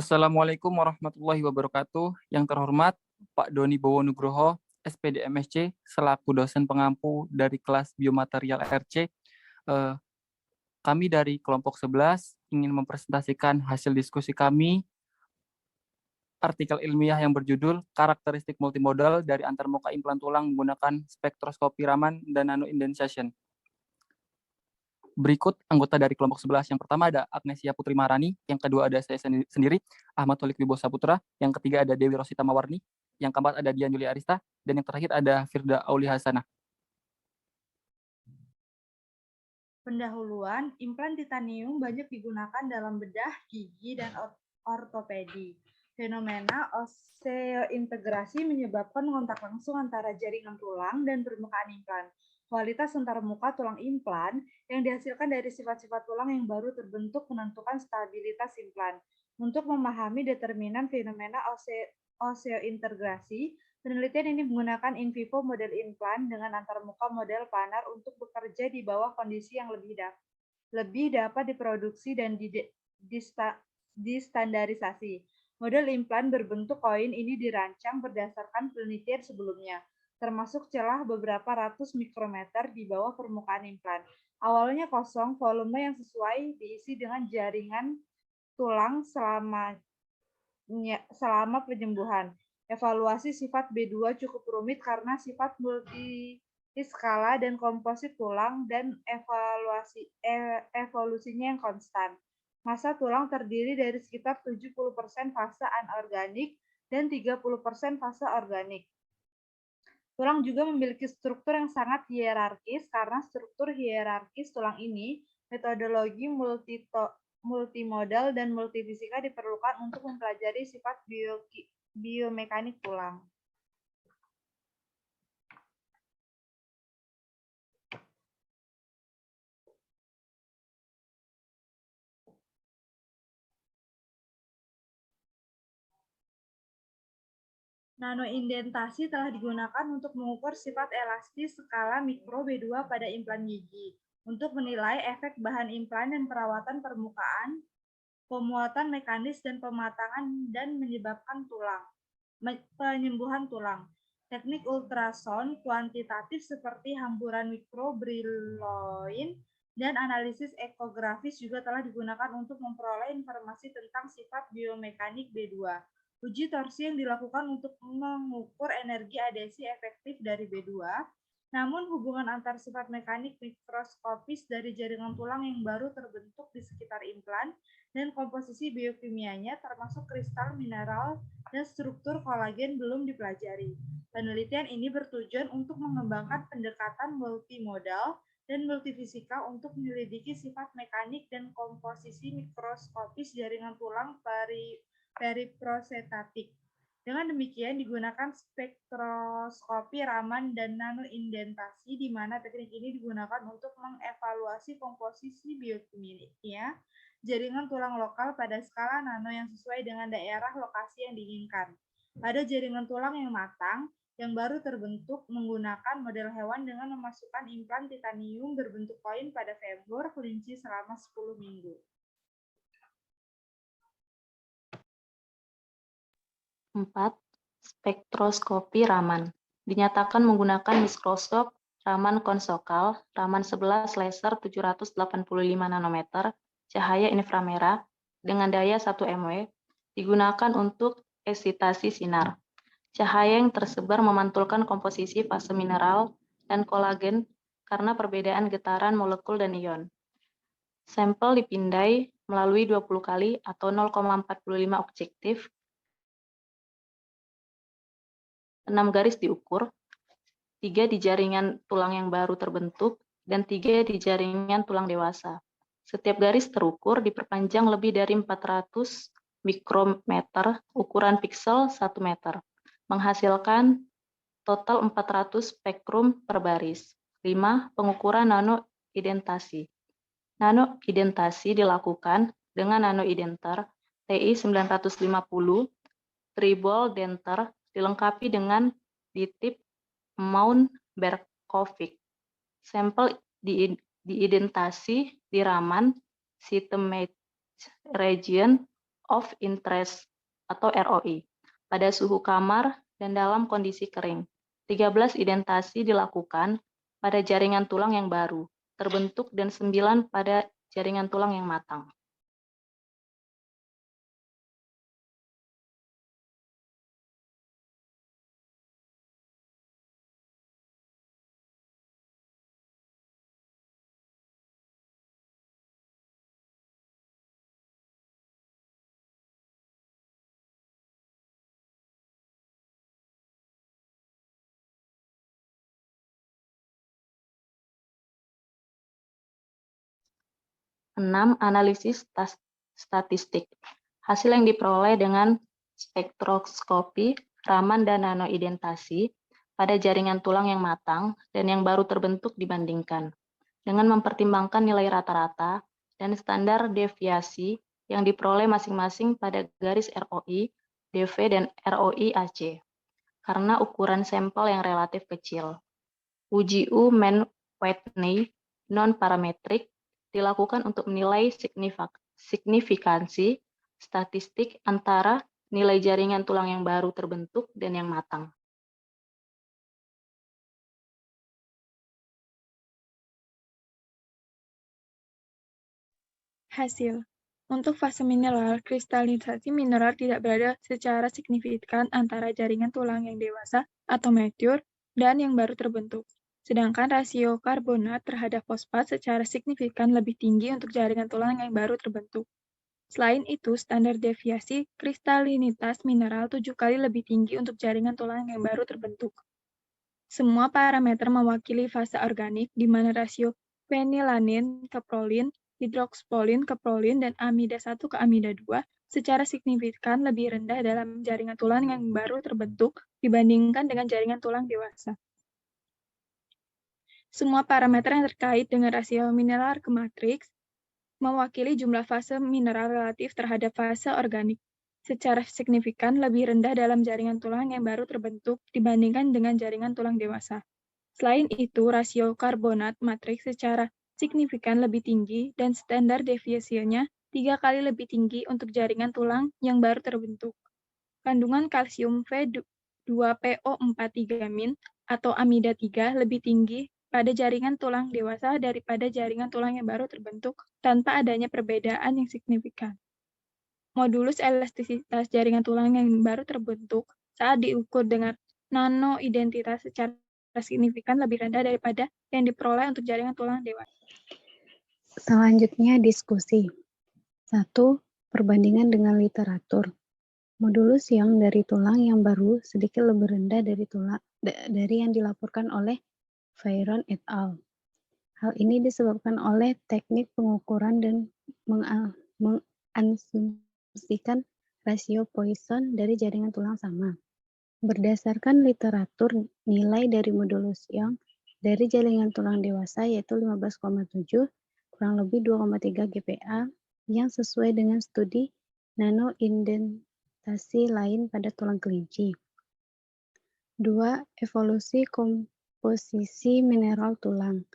Assalamualaikum warahmatullahi wabarakatuh. Yang terhormat Pak Doni Bowo Nugroho, SPD MSc, selaku dosen pengampu dari kelas Biomaterial RC. Kami dari kelompok 11 ingin mempresentasikan hasil diskusi kami artikel ilmiah yang berjudul Karakteristik Multimodal dari Antarmuka Implan Tulang menggunakan Spektroskopi Raman dan Nanoindentation. Berikut anggota dari kelompok 11. Yang pertama ada Agnesia Putri Maharani, yang kedua ada saya sendiri, Ahmad Tolik Wibowo Saputra, yang ketiga ada Dewi Rosita Mawarni, yang keempat ada Dian Yulia Arista, dan yang terakhir ada Firda Auli Hasanah. Pendahuluan, implan titanium banyak digunakan dalam bedah, gigi, dan ortopedi. Fenomena oseointegrasi menyebabkan kontak langsung antara jaringan tulang dan permukaan implan. Kualitas antarmuka tulang implan yang dihasilkan dari sifat-sifat tulang yang baru terbentuk menentukan stabilitas implan. Untuk memahami determinan fenomena oseointegrasi, penelitian ini menggunakan in vivo model implan dengan antarmuka model planar untuk bekerja di bawah kondisi yang lebih dapat diproduksi dan distandarisasi. Model implan berbentuk koin ini dirancang berdasarkan penelitian sebelumnya, termasuk celah beberapa ratus mikrometer di bawah permukaan implan. Awalnya kosong, volume yang sesuai diisi dengan jaringan tulang selama penyembuhan. Evaluasi sifat B2 cukup rumit karena sifat multiskala dan komposit tulang dan evolusinya yang konstan. Massa tulang terdiri dari sekitar 70% fase anorganik dan 30% fase organik. Tulang juga memiliki struktur yang sangat hierarkis. Karena struktur hierarkis tulang ini, metodologi multimodal dan multifisika diperlukan untuk mempelajari sifat biomekanik tulang. Nanoindentasi telah digunakan untuk mengukur sifat elastis skala mikro B2 pada implan gigi, untuk menilai efek bahan implan dan perawatan permukaan, pemuatan mekanis dan pematangan dan menyebabkan penyembuhan tulang. Teknik ultrasound kuantitatif seperti hamburan mikrobrilloin dan analisis ekografis juga telah digunakan untuk memperoleh informasi tentang sifat biomekanik B2. Uji torsi yang dilakukan untuk mengukur energi adhesi efektif dari B2, namun hubungan antar sifat mekanik mikroskopis dari jaringan tulang yang baru terbentuk di sekitar implan dan komposisi biokimianya termasuk kristal mineral dan struktur kolagen belum dipelajari. Penelitian ini bertujuan untuk mengembangkan pendekatan multimodal dan multifisika untuk menyelidiki sifat mekanik dan komposisi mikroskopis jaringan tulang periprosetatik. Dengan demikian digunakan spektroskopi Raman dan nanoindentasi, di mana teknik ini digunakan untuk mengevaluasi komposisi biokimia jaringan tulang lokal pada skala nano yang sesuai dengan daerah lokasi yang diinginkan. Pada jaringan tulang yang matang, yang baru terbentuk menggunakan model hewan dengan memasukkan implan titanium berbentuk koin pada femur kelinci selama 10 minggu. 4. Spektroskopi Raman. Dinyatakan menggunakan mikroskop Raman konsokal, Raman 11 laser 785 nanometer, cahaya inframerah dengan daya 1 mW, digunakan untuk eksitasi sinar. Cahaya yang tersebar memantulkan komposisi fase mineral dan kolagen karena perbedaan getaran molekul dan ion. Sampel dipindai melalui 20 kali atau 0,45 objektif. 6 garis diukur, 3 di jaringan tulang yang baru terbentuk, dan 3 di jaringan tulang dewasa. Setiap garis terukur diperpanjang lebih dari 400 mikrometer, ukuran piksel 1 meter, menghasilkan total 400 spektrum per baris. 5. Pengukuran nanoidentasi. Nanoidentasi dilakukan dengan nanoidenter TI 950 Tribol denter dilengkapi dengan ditip mount Berkovic. Sampel diidentasi di Raman Systemate Region of interest atau ROI pada suhu kamar dan dalam kondisi kering. 13 identasi dilakukan pada jaringan tulang yang baru terbentuk dan 9 pada jaringan tulang yang matang. Enam, analisis statistik. Hasil yang diperoleh dengan spektroskopi, Raman dan nanoidentasi pada jaringan tulang yang matang dan yang baru terbentuk dibandingkan, dengan mempertimbangkan nilai rata-rata dan standar deviasi yang diperoleh masing-masing pada garis ROI, DV, dan ROI AC, karena ukuran sampel yang relatif kecil. Uji Mann-Whitney non-parametrik dilakukan untuk menilai signifikansi statistik antara nilai jaringan tulang yang baru terbentuk dan yang matang. Hasil. Untuk fase mineral, kristalisasi mineral tidak berada secara signifikan antara jaringan tulang yang dewasa atau mature dan yang baru terbentuk. Sedangkan rasio karbonat terhadap fosfat secara signifikan lebih tinggi untuk jaringan tulang yang baru terbentuk. Selain itu, standar deviasi kristalinitas mineral 7 kali lebih tinggi untuk jaringan tulang yang baru terbentuk. Semua parameter mewakili fase organik, di mana rasio fenilanin ke prolin, hidrokspolin ke prolin, dan amida 1 ke amida 2 secara signifikan lebih rendah dalam jaringan tulang yang baru terbentuk dibandingkan dengan jaringan tulang dewasa. Semua parameter yang terkait dengan rasio mineral ke matriks mewakili jumlah fase mineral relatif terhadap fase organik, secara signifikan lebih rendah dalam jaringan tulang yang baru terbentuk dibandingkan dengan jaringan tulang dewasa. Selain itu, rasio karbonat matriks secara signifikan lebih tinggi dan standar deviasinya 3 kali lebih tinggi untuk jaringan tulang yang baru terbentuk. Kandungan kalsium V2PO43- atau amida 3 lebih tinggi pada jaringan tulang dewasa daripada jaringan tulang yang baru terbentuk tanpa adanya perbedaan yang signifikan. Modulus elastisitas jaringan tulang yang baru terbentuk saat diukur dengan nanoidentitas secara signifikan lebih rendah daripada yang diperoleh untuk jaringan tulang dewasa. Selanjutnya diskusi. 1. Perbandingan dengan literatur. Modulus yang dari tulang yang baru sedikit lebih rendah dari yang dilaporkan oleh Veyron et al. Hal ini disebabkan oleh teknik pengukuran dan mengasumsikan rasio Poisson dari jaringan tulang sama. Berdasarkan literatur, nilai dari modulus yang dari jaringan tulang dewasa yaitu 15,7 kurang lebih 2,3 GPa yang sesuai dengan studi nanoindentasi lain pada tulang kelinci. 2. Evolusi komposisi mineral tulang.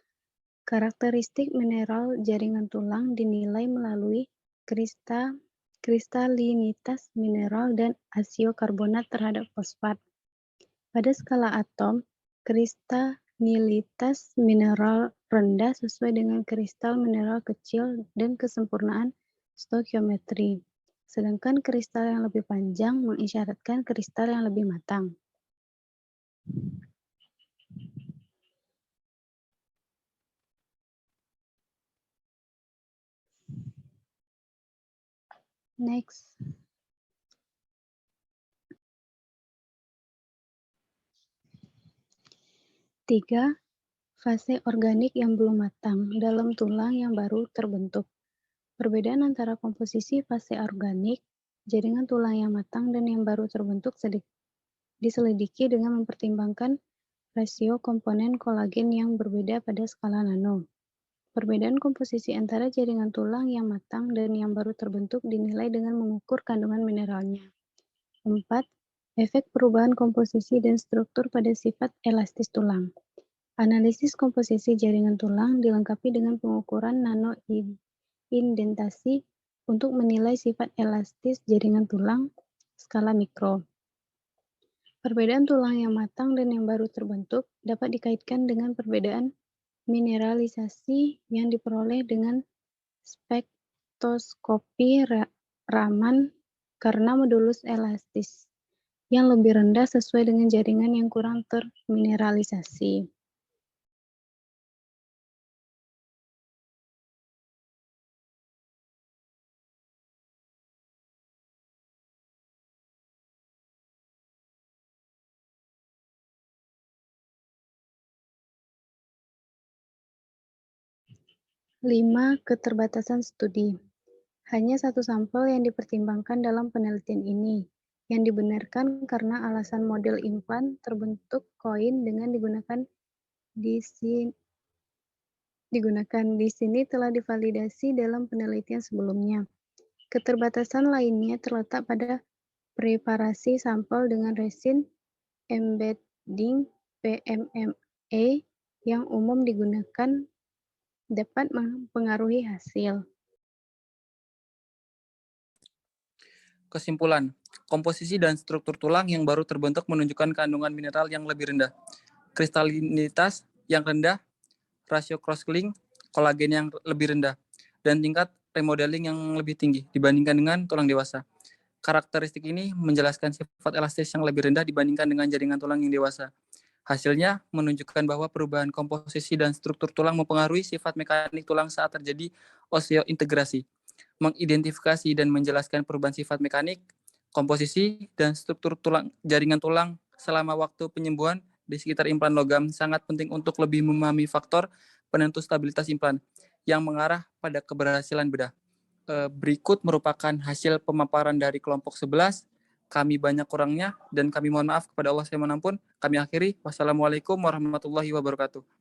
Karakteristik mineral jaringan tulang dinilai melalui kristalinitas mineral dan rasio karbonat terhadap fosfat. Pada skala atom, kristalinitas mineral rendah sesuai dengan kristal mineral kecil dan kesempurnaan stoikiometri, sedangkan kristal yang lebih panjang mengisyaratkan kristal yang lebih matang. Next. Tiga, fase organik yang belum matang dalam tulang yang baru terbentuk. Perbedaan antara komposisi fase organik, jaringan tulang yang matang dan yang baru terbentuk diselidiki dengan mempertimbangkan rasio komponen kolagen yang berbeda pada skala nano. Perbedaan komposisi antara jaringan tulang yang matang dan yang baru terbentuk dinilai dengan mengukur kandungan mineralnya. 4. Efek perubahan komposisi dan struktur pada sifat elastis tulang. Analisis komposisi jaringan tulang dilengkapi dengan pengukuran nanoindentasi untuk menilai sifat elastis jaringan tulang skala mikro. Perbedaan tulang yang matang dan yang baru terbentuk dapat dikaitkan dengan perbedaan mineralisasi yang diperoleh dengan spektroskopi Raman karena modulus elastis yang lebih rendah sesuai dengan jaringan yang kurang termineralisasi. Lima, keterbatasan studi. Hanya satu sampel yang dipertimbangkan dalam penelitian ini, yang dibenarkan karena alasan model implan terbentuk koin dengan digunakan di sini telah divalidasi dalam penelitian sebelumnya. Keterbatasan lainnya terletak pada preparasi sampel dengan resin embedding PMMA yang umum digunakan dapat mempengaruhi hasil. Kesimpulan, komposisi dan struktur tulang yang baru terbentuk menunjukkan kandungan mineral yang lebih rendah, kristalinitas yang rendah, rasio cross-link kolagen yang lebih rendah, dan tingkat remodeling yang lebih tinggi dibandingkan dengan tulang dewasa. Karakteristik ini menjelaskan sifat elastis yang lebih rendah dibandingkan dengan jaringan tulang yang dewasa. Hasilnya menunjukkan bahwa perubahan komposisi dan struktur tulang mempengaruhi sifat mekanik tulang saat terjadi osteointegrasi. Mengidentifikasi dan menjelaskan perubahan sifat mekanik, komposisi, dan struktur jaringan tulang selama waktu penyembuhan di sekitar implan logam sangat penting untuk lebih memahami faktor penentu stabilitas implan yang mengarah pada keberhasilan bedah. Berikut merupakan hasil pemaparan dari kelompok 11. Kami banyak kurangnya dan kami mohon maaf kepada Allah Yang Maha Pengampun. Kami akhiri. Wassalamualaikum warahmatullahi wabarakatuh.